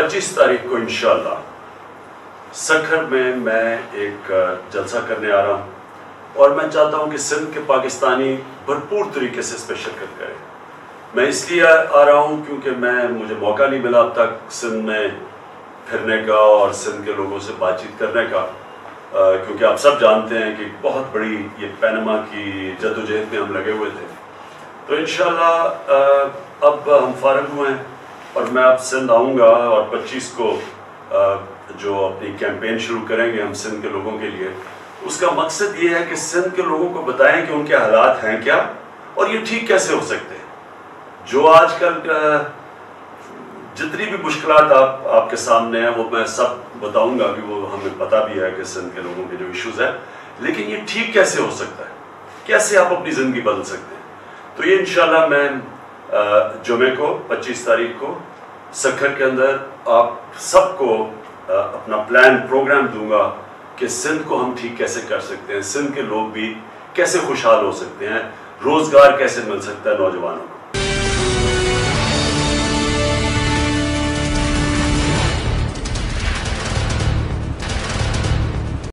25 तारीख को इंशाअल्लाह सखर में मैं एक जलसा करने आ रहा हूँ और मैं चाहता हूँ कि सिंध के पाकिस्तानी भरपूर तरीके से इस पर शिरकत करें। मैं इसलिए आ रहा हूँ क्योंकि मुझे मौका नहीं मिला अब तक सिंध में फिरने का और सिंध के लोगों से बातचीत करने का, क्योंकि आप सब जानते हैं कि बहुत बड़ी ये पैनमा की जद्दोजहद में हम लगे हुए थे। तो इंशाअल्लाह अब हम फारिग हुए हैं और मैं अब सिंध आऊँगा और 25 को जो अपनी कैंपेन शुरू करेंगे हम सिंध के लोगों के लिए। उसका मकसद ये है कि सिंध के लोगों को बताएं कि उनके हालात हैं क्या और ये ठीक कैसे हो सकते हैं। जो आजकल जितनी भी मुश्किलात आपके सामने हैं वो मैं सब बताऊंगा कि वो हमें पता भी है कि सिंध के लोगों के जो इश्यूज हैं, लेकिन ये ठीक कैसे हो सकता है, कैसे आप अपनी ज़िंदगी बदल सकते हैं। तो ये इंशाल्लाह मैं जुमे को 25 तारीख को सखर के अंदर आप सबको अपना प्रोग्राम दूंगा कि सिंध को हम ठीक कैसे कर सकते हैं, सिंध के लोग भी कैसे खुशहाल हो सकते हैं, रोज़गार कैसे मिल सकता है नौजवानों को।